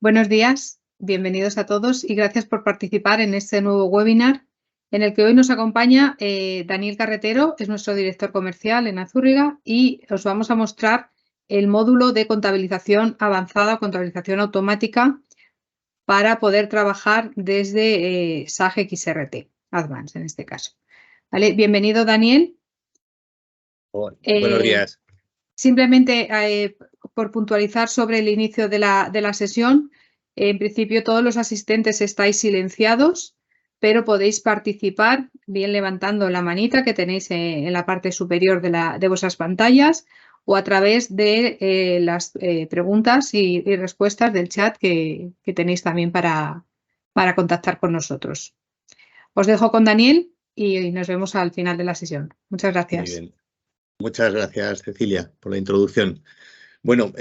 Buenos días, bienvenidos a todos y gracias por participar en este nuevo webinar en el que hoy nos acompaña Daniel Carretero, es nuestro director comercial en Azurriga y os vamos a mostrar el módulo de contabilización avanzada, contabilización automática para poder trabajar desde SAG XRT, Advance en este caso. ¿Vale? Bienvenido, Daniel. Buenos días. Simplemente por puntualizar sobre el inicio de la sesión, en principio todos los asistentes estáis silenciados, pero podéis participar bien levantando la manita que tenéis en la parte superior de vuestras pantallas o a través de las preguntas y respuestas del chat que tenéis también para contactar con nosotros. Os dejo con Daniel y nos vemos al final de la sesión. Muchas gracias. Muy bien. Muchas gracias, Cecilia, por la introducción. Bueno,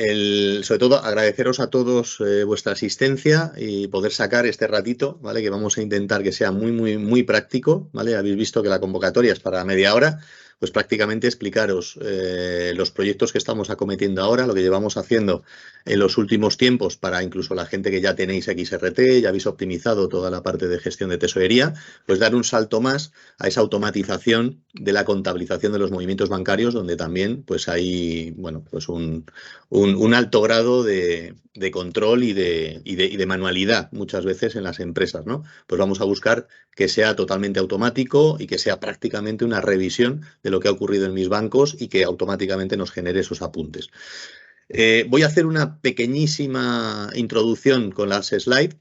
sobre todo agradeceros a todos vuestra asistencia y poder sacar este ratito, ¿vale? Que vamos a intentar que sea muy práctico, ¿vale? Habéis visto que la convocatoria es para media hora, pues prácticamente explicaros los proyectos que estamos acometiendo ahora, lo que llevamos haciendo en los últimos tiempos para incluso la gente que ya tenéis XRT, ya habéis optimizado toda la parte de gestión de tesorería, pues dar un salto más a esa automatización de la contabilización de los movimientos bancarios, donde también pues hay, bueno, pues un alto grado de control y de manualidad muchas veces en las empresas, ¿no? Pues vamos a buscar que sea totalmente automático y que sea prácticamente una revisión de lo que ha ocurrido en mis bancos y que automáticamente nos genere esos apuntes. Voy a hacer una pequeñísima introducción con las slides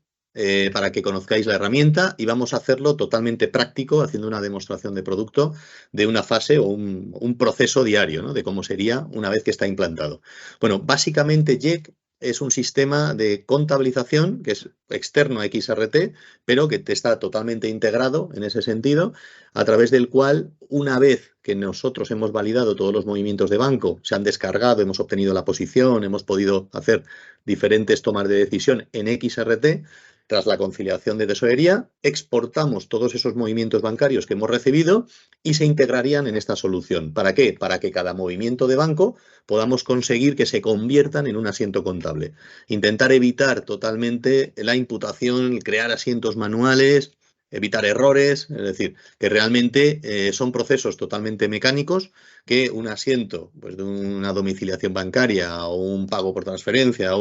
para que conozcáis la herramienta y vamos a hacerlo totalmente práctico, haciendo una demostración de producto de una fase o un proceso diario, ¿no? De cómo sería una vez que está implantado. Bueno, básicamente JEC es un sistema de contabilización que es externo a XRT, pero que está totalmente integrado en ese sentido, a través del cual, una vez que nosotros hemos validado todos los movimientos de banco, se han descargado, hemos obtenido la posición, hemos podido hacer diferentes tomas de decisión en XRT, tras la conciliación de tesorería, exportamos todos esos movimientos bancarios que hemos recibido y se integrarían en esta solución. ¿Para qué? Para que cada movimiento de banco podamos conseguir que se conviertan en un asiento contable. Intentar evitar totalmente la imputación, el crear asientos manuales, evitar errores, es decir, que realmente son procesos totalmente mecánicos que un asiento pues, de una domiciliación bancaria o un pago por transferencia,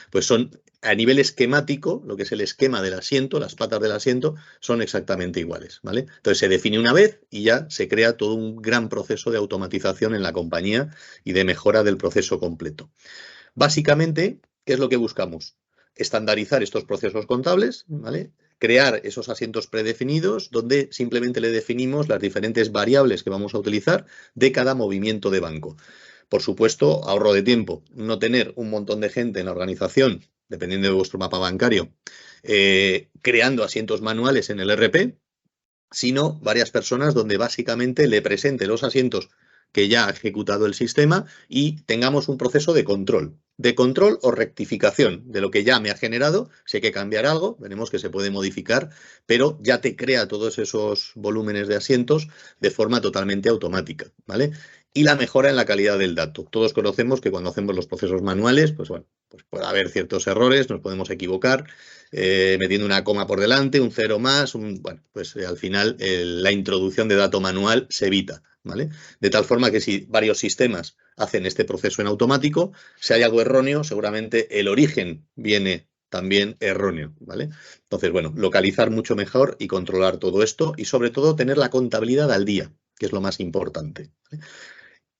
pues son a nivel esquemático, lo que es el esquema del asiento, las patas del asiento, son exactamente iguales, ¿vale? Entonces se define una vez y ya se crea todo un gran proceso de automatización en la compañía y de mejora del proceso completo. Básicamente, ¿qué es lo que buscamos? Estandarizar estos procesos contables, ¿vale? Crear esos asientos predefinidos donde simplemente le definimos las diferentes variables que vamos a utilizar de cada movimiento de banco. Por supuesto, ahorro de tiempo. No tener un montón de gente en la organización, dependiendo de vuestro mapa bancario, creando asientos manuales en el RP, sino varias personas donde básicamente le presente los asientos que ya ha ejecutado el sistema y tengamos un proceso de control o rectificación de lo que ya me ha generado. Si hay que cambiar algo, veremos que se puede modificar, pero ya te crea todos esos volúmenes de asientos de forma totalmente automática, ¿vale? Y la mejora en la calidad del dato. Todos conocemos que cuando hacemos los procesos manuales, pues bueno, pues puede haber ciertos errores, nos podemos equivocar, metiendo una coma por delante, un cero más, bueno, pues al final la introducción de dato manual se evita, ¿vale? De tal forma que si varios sistemas hacen este proceso en automático, si hay algo erróneo, seguramente el origen viene también erróneo, ¿vale? Entonces, bueno, localizar mucho mejor y controlar todo esto y sobre todo tener la contabilidad al día, que es lo más importante, ¿vale?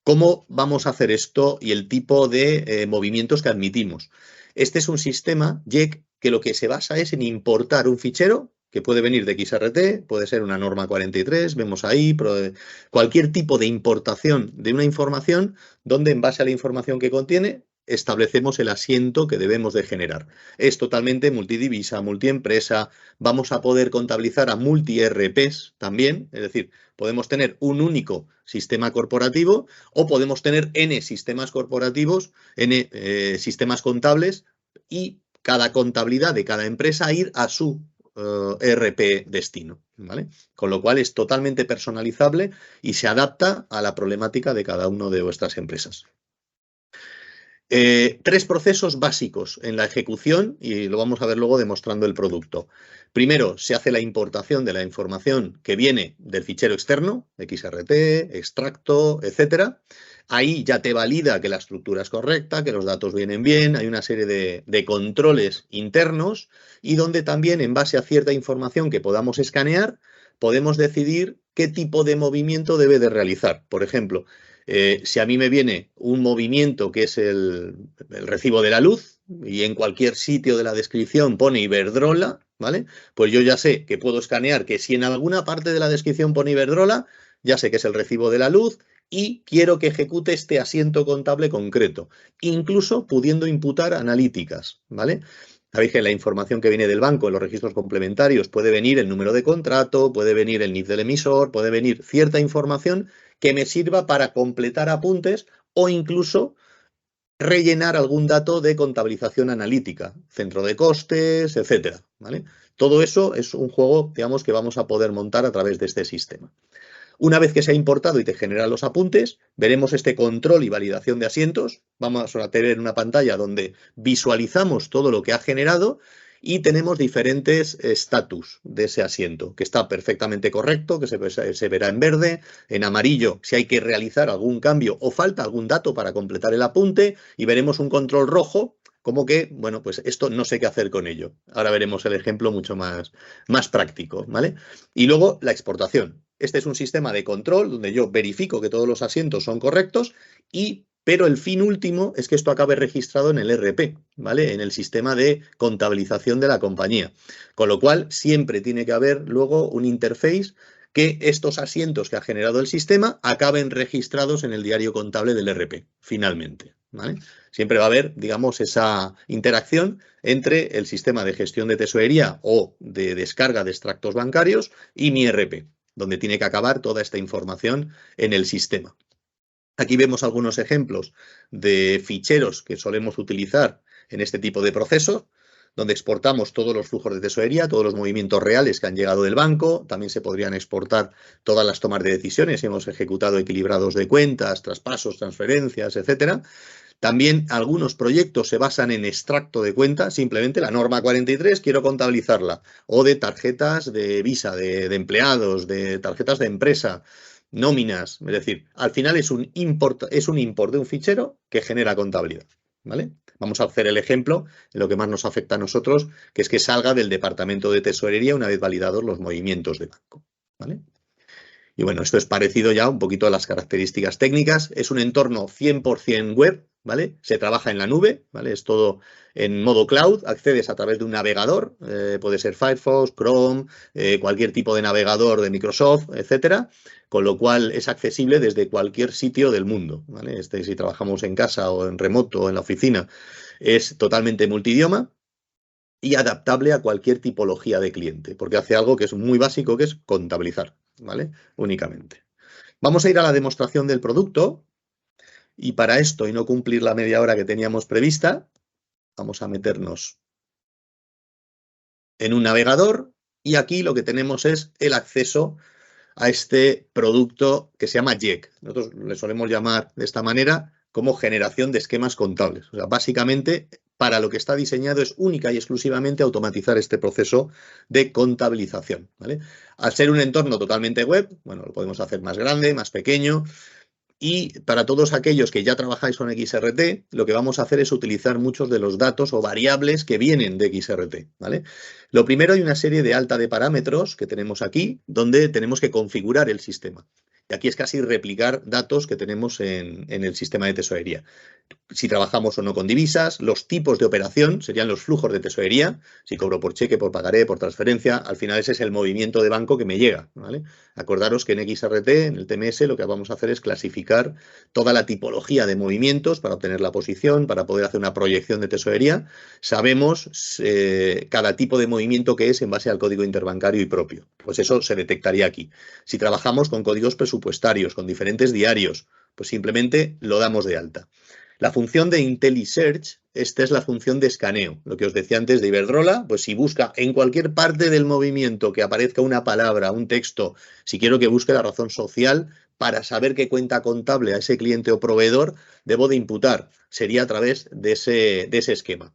¿Cómo vamos a hacer esto y el tipo de movimientos que admitimos? Este es un sistema JEC que lo que se basa es en importar un fichero que puede venir de XRT, puede ser una norma 43, vemos ahí, cualquier tipo de importación de una información donde en base a la información que contiene establecemos el asiento que debemos de generar. Es totalmente multidivisa, multiempresa, vamos a poder contabilizar a multi-RPs también, es decir, podemos tener un único sistema corporativo o podemos tener N sistemas corporativos, N sistemas contables y cada contabilidad de cada empresa ir a su ERP destino, ¿vale? Con lo cual es totalmente personalizable y se adapta a la problemática de cada una de vuestras empresas. Tres procesos básicos en la ejecución y lo vamos a ver luego demostrando el producto. Primero, se hace la importación de la información que viene del fichero externo, XRT, extracto, etcétera. Ahí ya te valida que la estructura es correcta, que los datos vienen bien, hay una serie de controles internos y donde también en base a cierta información que podamos escanear, podemos decidir qué tipo de movimiento debe de realizar. Por ejemplo, si a mí me viene un movimiento que es el recibo de la luz y en cualquier sitio de la descripción pone Iberdrola, ¿vale? Pues yo ya sé que puedo escanear que si en alguna parte de la descripción pone Iberdrola, ya sé que es el recibo de la luz y quiero que ejecute este asiento contable concreto, incluso pudiendo imputar analíticas, ¿vale? Sabéis que la información que viene del banco en los registros complementarios puede venir el número de contrato, puede venir el NIF del emisor, puede venir cierta información que me sirva para completar apuntes o incluso rellenar algún dato de contabilización analítica, centro de costes, etcétera, ¿vale? Todo eso es un juego, digamos, que vamos a poder montar a través de este sistema. Una vez que se ha importado y te genera los apuntes, veremos este control y validación de asientos. Vamos a tener una pantalla donde visualizamos todo lo que ha generado y tenemos diferentes estatus de ese asiento, que está perfectamente correcto, que se verá en verde, en amarillo si hay que realizar algún cambio o falta algún dato para completar el apunte y veremos un control rojo como que, bueno, pues esto no sé qué hacer con ello. Ahora veremos el ejemplo mucho más práctico, ¿vale? Y luego la exportación. Este es un sistema de control donde yo verifico que todos los asientos son correctos pero el fin último es que esto acabe registrado en el ERP, ¿vale? En el sistema de contabilización de la compañía. Con lo cual, siempre tiene que haber luego un interface que estos asientos que ha generado el sistema acaben registrados en el diario contable del ERP, finalmente, ¿vale? Siempre va a haber, digamos, esa interacción entre el sistema de gestión de tesorería o de descarga de extractos bancarios y mi ERP, donde tiene que acabar toda esta información en el sistema. Aquí vemos algunos ejemplos de ficheros que solemos utilizar en este tipo de procesos, donde exportamos todos los flujos de tesorería, todos los movimientos reales que han llegado del banco. También se podrían exportar todas las tomas de decisiones si hemos ejecutado equilibrados de cuentas, traspasos, transferencias, etcétera. También algunos proyectos se basan en extracto de cuenta, simplemente la norma 43 quiero contabilizarla, o de tarjetas de Visa, de empleados, de tarjetas de empresa, nóminas, es decir, al final es un import de un fichero que genera contabilidad, ¿vale? Vamos a hacer el ejemplo en lo que más nos afecta a nosotros, que es que salga del departamento de tesorería una vez validados los movimientos de banco, ¿vale? Y bueno, esto es parecido ya un poquito a las características técnicas. Es un entorno 100% web, ¿vale? Se trabaja en la nube, ¿vale? Es todo en modo cloud. Accedes a través de un navegador, puede ser Firefox, Chrome, cualquier tipo de navegador de Microsoft, etcétera. Con lo cual es accesible desde cualquier sitio del mundo, ¿vale? Si trabajamos en casa o en remoto o en la oficina, es totalmente multidioma y adaptable a cualquier tipología de cliente, porque hace algo que es muy básico, que es contabilizar, ¿vale? Únicamente. Vamos a ir a la demostración del producto y para esto, y no cumplir la media hora que teníamos prevista, vamos a meternos en un navegador y aquí lo que tenemos es el acceso a este producto que se llama JEC. Nosotros le solemos llamar de esta manera como generación de esquemas contables. O sea, básicamente, para lo que está diseñado es única y exclusivamente automatizar este proceso de contabilización, ¿vale? Al ser un entorno totalmente web, bueno, lo podemos hacer más grande, más pequeño. Y para todos aquellos que ya trabajáis con XRT, lo que vamos a hacer es utilizar muchos de los datos o variables que vienen de XRT, ¿vale? Lo primero, hay una serie de alta de parámetros que tenemos aquí, donde tenemos que configurar el sistema. Y aquí es casi replicar datos que tenemos en el sistema de tesorería. Si trabajamos o no con divisas, los tipos de operación serían los flujos de tesorería, si cobro por cheque, por pagaré, por transferencia, al final ese es el movimiento de banco que me llega, ¿vale? Acordaros que en XRT, en el TMS, lo que vamos a hacer es clasificar toda la tipología de movimientos para obtener la posición, para poder hacer una proyección de tesorería. Sabemos cada tipo de movimiento que es en base al código interbancario y propio. Pues eso se detectaría aquí. Si trabajamos con códigos presupuestarios, con diferentes diarios, pues simplemente lo damos de alta. La función de IntelliSearch, esta es la función de escaneo. Lo que os decía antes de Iberdrola, pues si busca en cualquier parte del movimiento que aparezca una palabra, un texto, si quiero que busque la razón social, para saber qué cuenta contable a ese cliente o proveedor debo de imputar. Sería a través de ese esquema.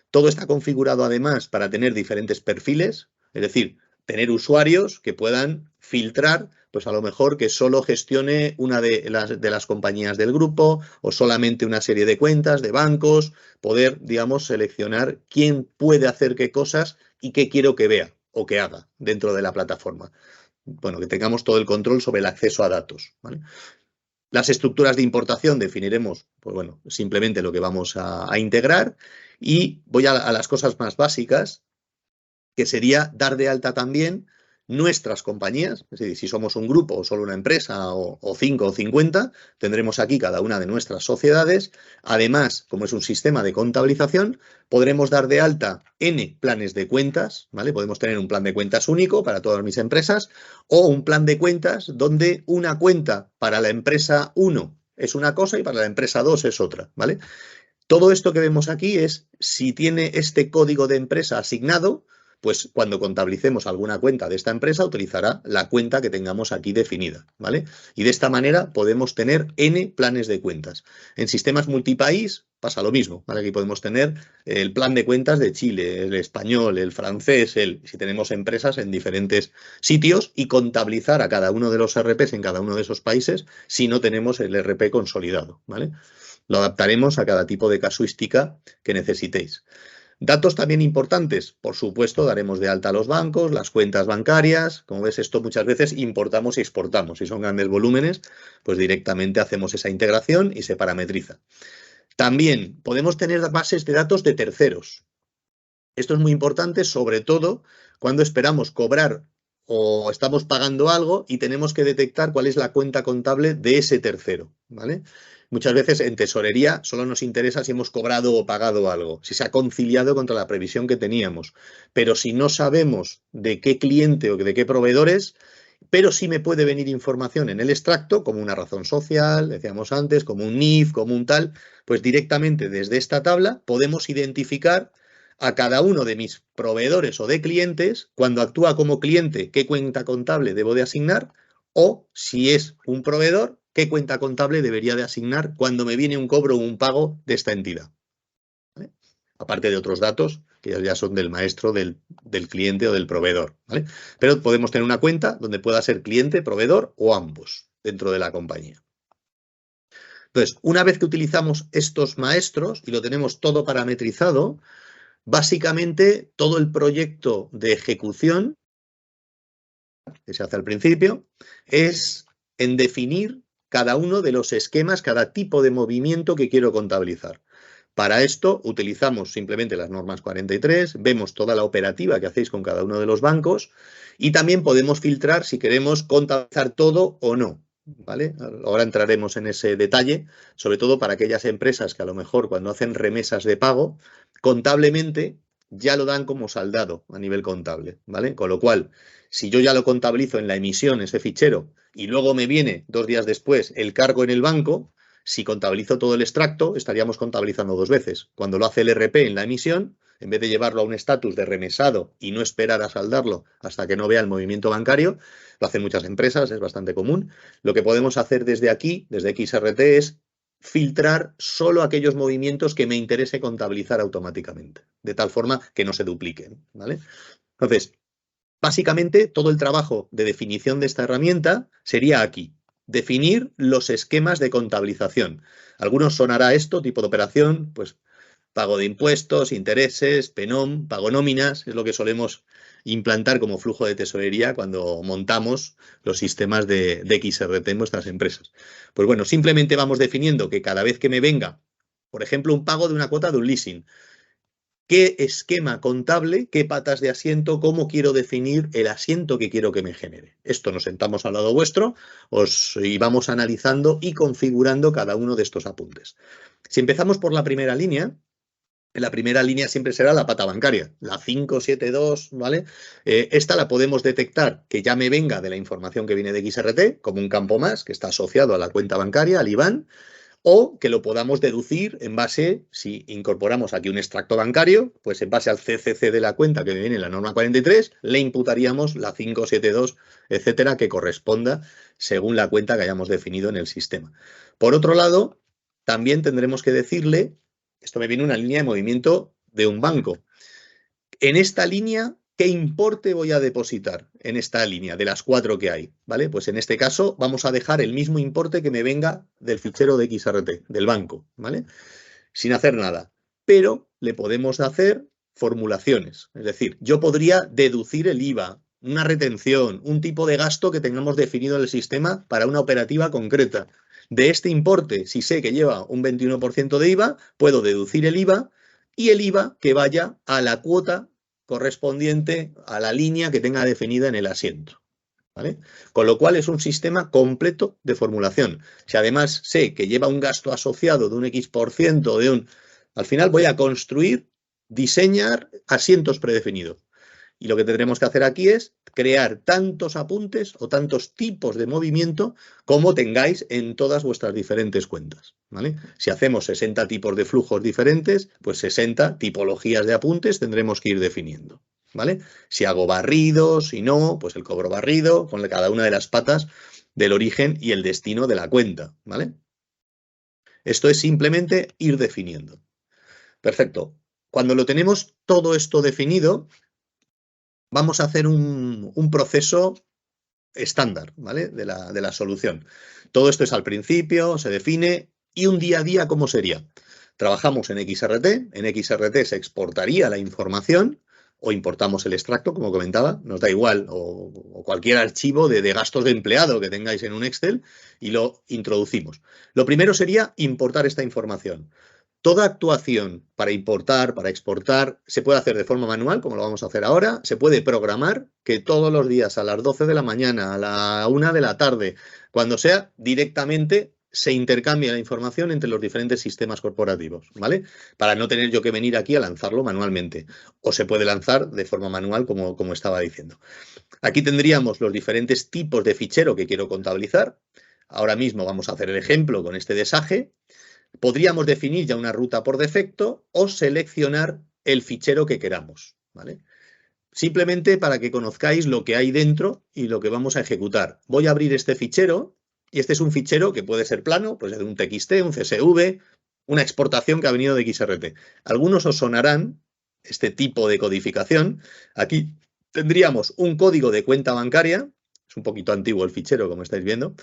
Todo está configurado además para tener diferentes perfiles, es decir, tener usuarios que puedan filtrar, pues a lo mejor que solo gestione una de las compañías del grupo o solamente una serie de cuentas de bancos, poder, digamos, seleccionar quién puede hacer qué cosas y qué quiero que vea o que haga dentro de la plataforma. Bueno, que tengamos todo el control sobre el acceso a datos, ¿vale? Las estructuras de importación definiremos, pues bueno, simplemente lo que vamos a integrar, y voy a las cosas más básicas, que sería dar de alta también nuestras compañías, es decir, si somos un grupo o solo una empresa o 5 o 50, tendremos aquí cada una de nuestras sociedades. Además, como es un sistema de contabilización, podremos dar de alta N planes de cuentas, ¿vale? Podemos tener un plan de cuentas único para todas mis empresas o un plan de cuentas donde una cuenta para la empresa 1 es una cosa y para la empresa 2 es otra, ¿vale? Todo esto que vemos aquí es si tiene este código de empresa asignado, pues cuando contabilicemos alguna cuenta de esta empresa utilizará la cuenta que tengamos aquí definida, ¿vale? Y de esta manera podemos tener N planes de cuentas. En sistemas multipaís pasa lo mismo, ¿vale? Aquí podemos tener el plan de cuentas de Chile, el español, el francés, si tenemos empresas en diferentes sitios, y contabilizar a cada uno de los RPs en cada uno de esos países si no tenemos el RP consolidado, ¿vale? Lo adaptaremos a cada tipo de casuística que necesitéis. Datos también importantes, por supuesto, daremos de alta a los bancos, las cuentas bancarias. Como ves, esto muchas veces importamos y exportamos. Si son grandes volúmenes, pues directamente hacemos esa integración y se parametriza. También podemos tener bases de datos de terceros. Esto es muy importante, sobre todo cuando esperamos cobrar o estamos pagando algo y tenemos que detectar cuál es la cuenta contable de ese tercero, ¿vale? Muchas veces en tesorería solo nos interesa si hemos cobrado o pagado algo, si se ha conciliado contra la previsión que teníamos. Pero si no sabemos de qué cliente o de qué proveedores, pero sí me puede venir información en el extracto, como una razón social, decíamos antes, como un NIF, como un tal, pues directamente desde esta tabla podemos identificar a cada uno de mis proveedores o de clientes, cuando actúa como cliente, qué cuenta contable debo de asignar, o si es un proveedor, qué cuenta contable debería de asignar cuando me viene un cobro o un pago de esta entidad, ¿vale? Aparte de otros datos que ya son del maestro del cliente o del proveedor, ¿vale? Pero podemos tener una cuenta donde pueda ser cliente, proveedor o ambos dentro de la compañía. Entonces, una vez que utilizamos estos maestros y lo tenemos todo parametrizado, básicamente todo el proyecto de ejecución que se hace al principio es en definir cada uno de los esquemas, cada tipo de movimiento que quiero contabilizar. Para esto utilizamos simplemente las normas 43, vemos toda la operativa que hacéis con cada uno de los bancos y también podemos filtrar si queremos contabilizar todo o no, ¿vale? Ahora entraremos en ese detalle, sobre todo para aquellas empresas que a lo mejor cuando hacen remesas de pago, contablemente ya lo dan como saldado a nivel contable, ¿vale? Con lo cual, si yo ya lo contabilizo en la emisión, ese fichero, y luego me viene 2 días después el cargo en el banco, si contabilizo todo el extracto, estaríamos contabilizando 2 veces. Cuando lo hace el RP en la emisión, en vez de llevarlo a un estatus de remesado y no esperar a saldarlo hasta que no vea el movimiento bancario, lo hacen muchas empresas, es bastante común. Lo que podemos hacer desde aquí, desde XRT, es filtrar solo aquellos movimientos que me interese contabilizar automáticamente, de tal forma que no se dupliquen, ¿vale? Entonces, básicamente todo el trabajo de definición de esta herramienta sería aquí. Definir los esquemas de contabilización. Algunos sonará esto, tipo de operación, pues pago de impuestos, intereses, PENOM, pago nóminas, es lo que solemos implantar como flujo de tesorería cuando montamos los sistemas de XRT en vuestras empresas. Pues bueno, simplemente vamos definiendo que cada vez que me venga, por ejemplo, un pago de una cuota de un leasing, qué esquema contable, qué patas de asiento, cómo quiero definir el asiento que quiero que me genere. Esto nos sentamos al lado vuestro y vamos analizando y configurando cada uno de estos apuntes. Si empezamos por la primera línea, la primera línea siempre será la pata bancaria, la 572, ¿vale? Esta la podemos detectar que ya me venga de la información que viene de XRT, como un campo más que está asociado a la cuenta bancaria, al IBAN, O que lo podamos deducir en base, si incorporamos aquí un extracto bancario, pues en base al CCC de la cuenta que viene en la norma 43, le imputaríamos la 572, etcétera, que corresponda según la cuenta que hayamos definido en el sistema. Por otro lado, también tendremos que decirle, esto me viene una línea de movimiento de un banco. En esta línea, ¿qué importe voy a depositar en esta línea de las 4 que hay? ¿Vale? Pues en este caso vamos a dejar el mismo importe que me venga del fichero de XRT, del banco, ¿vale? Sin hacer nada. Pero le podemos hacer formulaciones. Es decir, yo podría deducir el IVA, una retención, un tipo de gasto que tengamos definido en el sistema para una operativa concreta. De este importe, si sé que lleva un 21% de IVA, puedo deducir el IVA y el IVA que vaya a la cuota correspondiente a la línea que tenga definida en el asiento. ¿Vale? Con lo cual es un sistema completo de formulación. Si además sé que lleva un gasto asociado de un X%, al final voy a construir, diseñar asientos predefinidos. Y lo que tendremos que hacer aquí es crear tantos apuntes o tantos tipos de movimiento como tengáis en todas vuestras diferentes cuentas, ¿vale? Si hacemos 60 tipos de flujos diferentes, pues 60 tipologías de apuntes tendremos que ir definiendo, ¿vale? Si hago barridos, si no, pues el cobro barrido con cada una de las patas del origen y el destino de la cuenta, ¿vale? Esto es simplemente ir definiendo. Perfecto. Cuando lo tenemos todo esto definido, vamos a hacer un proceso estándar, ¿vale? De la solución. Todo esto es al principio, se define, y un día a día, ¿cómo sería? Trabajamos en XRT se exportaría la información, o importamos el extracto, como comentaba, nos da igual, o cualquier archivo de gastos de empleado que tengáis en un Excel, y lo introducimos. Lo primero sería importar esta información. Toda actuación para importar, para exportar, se puede hacer de forma manual, como lo vamos a hacer ahora. Se puede programar que todos los días a las 12 de la mañana, a la 1 de la tarde, cuando sea, directamente se intercambia la información entre los diferentes sistemas corporativos, ¿vale? Para no tener yo que venir aquí a lanzarlo manualmente. O se puede lanzar de forma manual, como estaba diciendo. Aquí tendríamos los diferentes tipos de fichero que quiero contabilizar. Ahora mismo vamos a hacer el ejemplo con este desaje. Podríamos definir ya una ruta por defecto o seleccionar el fichero que queramos, ¿vale? Simplemente para que conozcáis lo que hay dentro y lo que vamos a ejecutar. Voy a abrir este fichero y este es un fichero que puede ser plano, puede ser un TXT, un CSV, una exportación que ha venido de XRT. Algunos os sonarán este tipo de codificación. Aquí tendríamos un código de cuenta bancaria, es un poquito antiguo el fichero, como estáis viendo,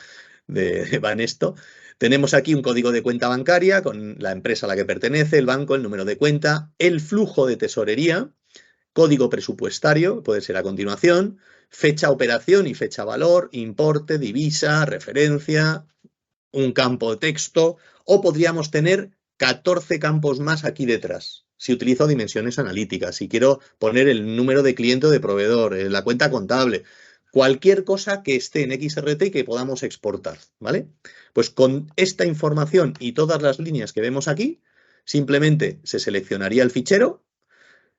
de Banesto. Tenemos aquí un código de cuenta bancaria con la empresa a la que pertenece, el banco, el número de cuenta, el flujo de tesorería, código presupuestario, puede ser a continuación, fecha operación y fecha valor, importe, divisa, referencia, un campo de texto, o podríamos tener 14 campos más aquí detrás. Si utilizo dimensiones analíticas, si quiero poner el número de cliente o de proveedor, la cuenta contable, cualquier cosa que esté en XRT y que podamos exportar, ¿vale? Pues con esta información y todas las líneas que vemos aquí, simplemente se seleccionaría el fichero.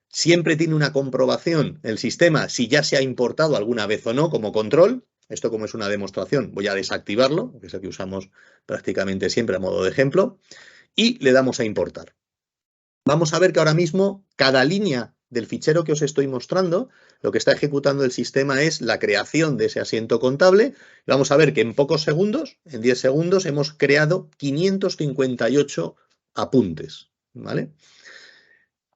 Siempre tiene una comprobación el sistema si ya se ha importado alguna vez o no como control. Esto, como es una demostración, voy a desactivarlo, que es el que usamos prácticamente siempre a modo de ejemplo, y le damos a importar. Vamos a ver que ahora mismo cada línea del fichero que os estoy mostrando, lo que está ejecutando el sistema es la creación de ese asiento contable. Vamos a ver que en pocos segundos, en 10 segundos, hemos creado 558 apuntes, ¿vale?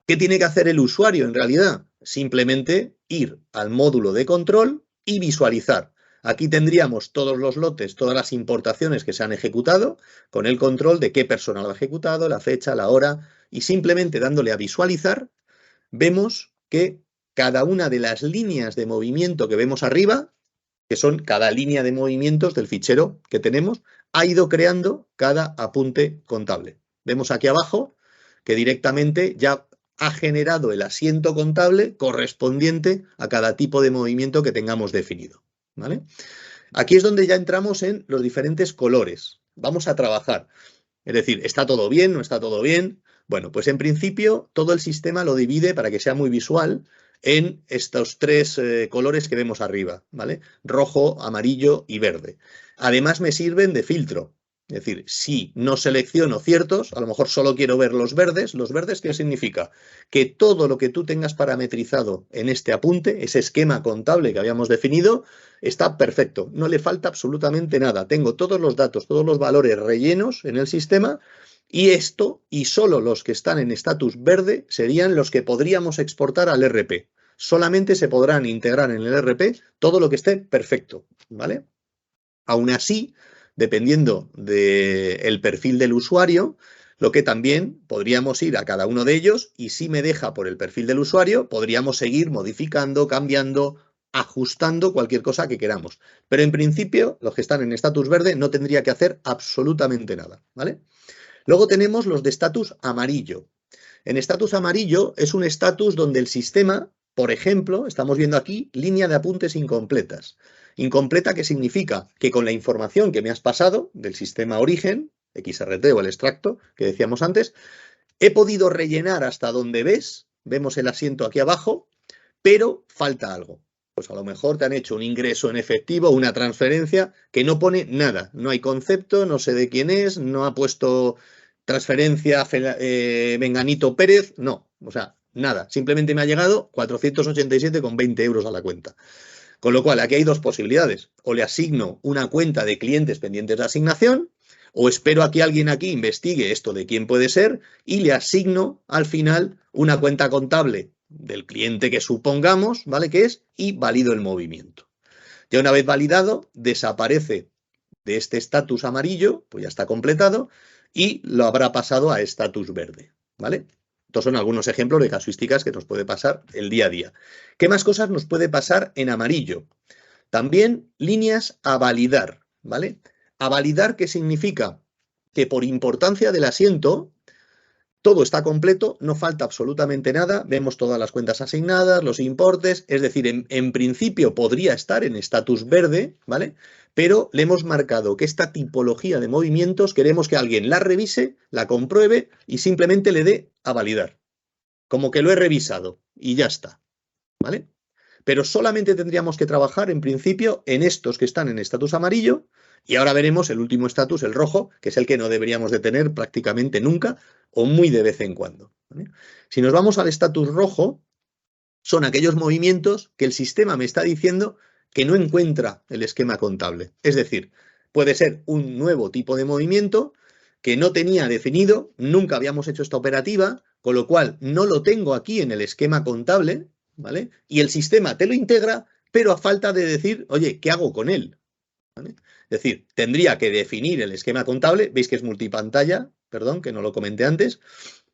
¿Qué tiene que hacer el usuario en realidad? Simplemente ir al módulo de control y visualizar. Aquí tendríamos todos los lotes, todas las importaciones que se han ejecutado, con el control de qué persona lo ha ejecutado, la fecha, la hora, y simplemente dándole a visualizar, vemos que cada una de las líneas de movimiento que vemos arriba, que son cada línea de movimientos del fichero que tenemos, ha ido creando cada apunte contable. Vemos aquí abajo que directamente ya ha generado el asiento contable correspondiente a cada tipo de movimiento que tengamos definido, ¿vale? Aquí es donde ya entramos en los diferentes colores. Vamos a trabajar. Es decir, ¿está todo bien? ¿No está todo bien? Bueno, pues en principio todo el sistema lo divide para que sea muy visual en estos tres colores que vemos arriba, ¿vale? Rojo, amarillo y verde. Además me sirven de filtro. Es decir, si no selecciono ciertos, a lo mejor solo quiero ver los verdes. ¿Los verdes qué significa? Que todo lo que tú tengas parametrizado en este apunte, ese esquema contable que habíamos definido, está perfecto. No le falta absolutamente nada. Tengo todos los datos, todos los valores rellenos en el sistema y esto, y solo los que están en estatus verde, serían los que podríamos exportar al ERP. Solamente se podrán integrar en el ERP todo lo que esté perfecto, ¿vale? Aún así, dependiendo del perfil del usuario, lo que también podríamos ir a cada uno de ellos y si me deja por el perfil del usuario, podríamos seguir modificando, cambiando, ajustando cualquier cosa que queramos. Pero en principio, los que están en estatus verde no tendría que hacer absolutamente nada, ¿vale? Luego tenemos los de estatus amarillo. En estatus amarillo es un estatus donde el sistema, por ejemplo, estamos viendo aquí línea de apuntes incompletas. Incompleta, ¿qué significa? Que con la información que me has pasado del sistema origen, XRT o el extracto que decíamos antes, he podido rellenar hasta donde vemos el asiento aquí abajo, pero falta algo. Pues a lo mejor te han hecho un ingreso en efectivo, una transferencia que no pone nada. No hay concepto, no sé de quién es, no ha puesto transferencia Menganito Pérez, no. O sea, nada. Simplemente me ha llegado 487,20 euros a la cuenta. Con lo cual, aquí hay dos posibilidades. O le asigno una cuenta de clientes pendientes de asignación, o espero a que alguien aquí investigue esto de quién puede ser y le asigno al final una cuenta contable del cliente que supongamos, ¿vale? Que es, y valido el movimiento. Ya una vez validado, desaparece de este estatus amarillo, pues ya está completado, y lo habrá pasado a estatus verde, ¿vale? Estos son algunos ejemplos de casuísticas que nos puede pasar el día a día. ¿Qué más cosas nos puede pasar en amarillo? También líneas a validar, ¿vale? A validar, ¿qué significa? Que por importancia del asiento, todo está completo, no falta absolutamente nada, vemos todas las cuentas asignadas, los importes, es decir, en principio podría estar en estatus verde, ¿vale? Pero le hemos marcado que esta tipología de movimientos queremos que alguien la revise, la compruebe y simplemente le dé a validar. Como que lo he revisado y ya está, ¿vale? Pero solamente tendríamos que trabajar en principio en estos que están en estatus amarillo y ahora veremos el último estatus, el rojo, que es el que no deberíamos de tener prácticamente nunca o muy de vez en cuando, ¿vale? Si nos vamos al estatus rojo, son aquellos movimientos que el sistema me está diciendo que no encuentra el esquema contable. Es decir, puede ser un nuevo tipo de movimiento que no tenía definido, nunca habíamos hecho esta operativa, con lo cual no lo tengo aquí en el esquema contable, ¿vale? Y el sistema te lo integra, pero a falta de decir, oye, ¿qué hago con él? ¿Vale? Es decir, tendría que definir el esquema contable, veis que es multipantalla, perdón, que no lo comenté antes,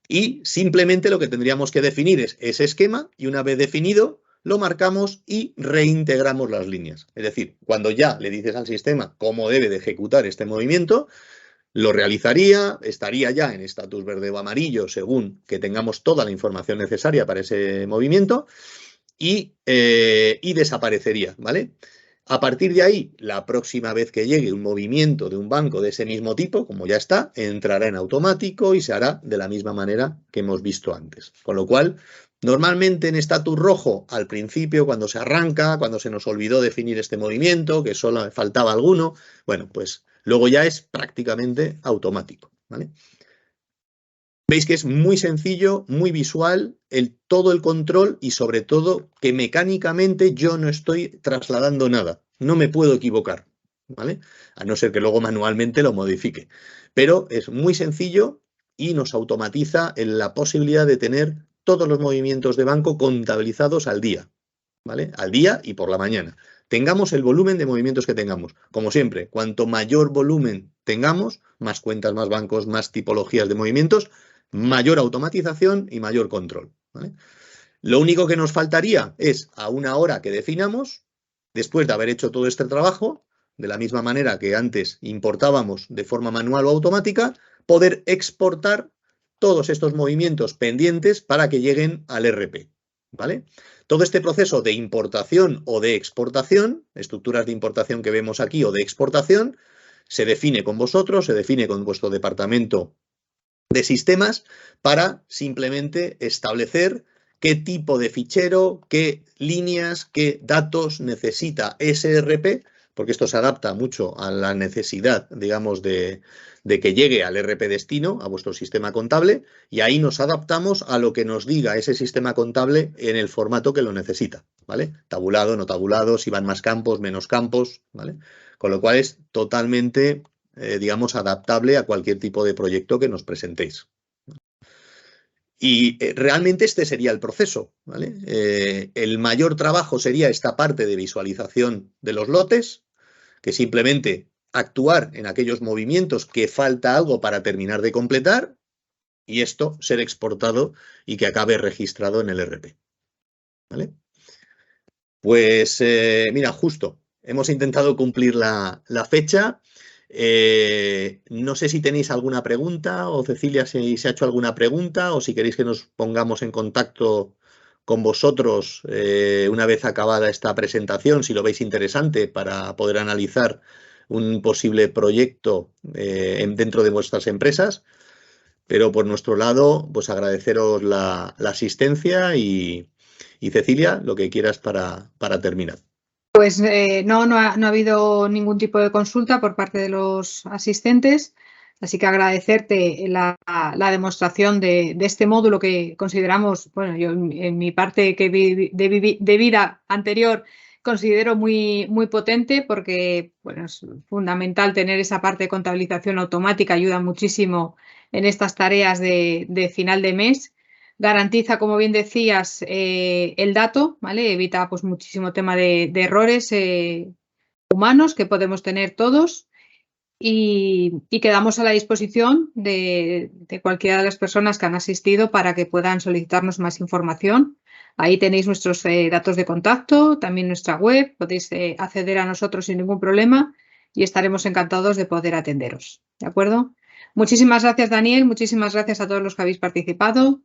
y simplemente lo que tendríamos que definir es ese esquema y una vez definido lo marcamos y reintegramos las líneas. Es decir, cuando ya le dices al sistema cómo debe de ejecutar este movimiento, lo realizaría, estaría ya en estatus verde o amarillo según que tengamos toda la información necesaria para ese movimiento y desaparecería, ¿vale? A partir de ahí, la próxima vez que llegue un movimiento de un banco de ese mismo tipo, como ya está, entrará en automático y se hará de la misma manera que hemos visto antes. Con lo cual, normalmente en estatus rojo, al principio, cuando se arranca, cuando se nos olvidó definir este movimiento, que solo faltaba alguno, bueno, pues luego ya es prácticamente automático, ¿vale? Veis que es muy sencillo, muy visual, todo el control y sobre todo que mecánicamente yo no estoy trasladando nada. No me puedo equivocar, ¿vale? A no ser que luego manualmente lo modifique. Pero es muy sencillo y nos automatiza en la posibilidad de tener todos los movimientos de banco contabilizados al día, ¿vale? Al día y por la mañana. Tengamos el volumen de movimientos que tengamos. Como siempre, cuanto mayor volumen tengamos, más cuentas, más bancos, más tipologías de movimientos, mayor automatización y mayor control, ¿vale? Lo único que nos faltaría es a una hora que definamos, después de haber hecho todo este trabajo, de la misma manera que antes importábamos de forma manual o automática, poder exportar todos estos movimientos pendientes para que lleguen al ERP, ¿vale? Todo este proceso de importación o de exportación, estructuras de importación que vemos aquí o de exportación, se define con vosotros, se define con vuestro departamento de sistemas para simplemente establecer qué tipo de fichero, qué líneas, qué datos necesita ese ERP porque esto se adapta mucho a la necesidad, digamos, de que llegue al RP destino, a vuestro sistema contable, y ahí nos adaptamos a lo que nos diga ese sistema contable en el formato que lo necesita, ¿vale? Tabulado, no tabulado, si van más campos, menos campos, ¿vale? Con lo cual es totalmente, digamos, adaptable a cualquier tipo de proyecto que nos presentéis. Y realmente este sería el proceso, ¿vale? El mayor trabajo sería esta parte de visualización de los lotes, que simplemente actuar en aquellos movimientos que falta algo para terminar de completar y esto ser exportado y que acabe registrado en el RP, ¿vale? Pues mira, justo, hemos intentado cumplir la fecha. No sé si tenéis alguna pregunta o Cecilia si se ha hecho alguna pregunta o si queréis que nos pongamos en contacto con vosotros una vez acabada esta presentación, si lo veis interesante para poder analizar un posible proyecto dentro de vuestras empresas. Pero por nuestro lado, pues agradeceros la asistencia y Cecilia, lo que quieras para terminar. Pues no ha habido ningún tipo de consulta por parte de los asistentes, así que agradecerte la demostración de este módulo que consideramos, bueno, yo en mi parte de vida anterior considero muy potente porque bueno, es fundamental tener esa parte de contabilización automática, ayuda muchísimo en estas tareas de final de mes. Garantiza, como bien decías, el dato, ¿vale? Evita pues muchísimo tema de errores humanos que podemos tener todos y quedamos a la disposición de cualquiera de las personas que han asistido para que puedan solicitarnos más información. Ahí tenéis nuestros datos de contacto, también nuestra web, podéis acceder a nosotros sin ningún problema y estaremos encantados de poder atenderos. ¿De acuerdo? Muchísimas gracias, Daniel, muchísimas gracias a todos los que habéis participado.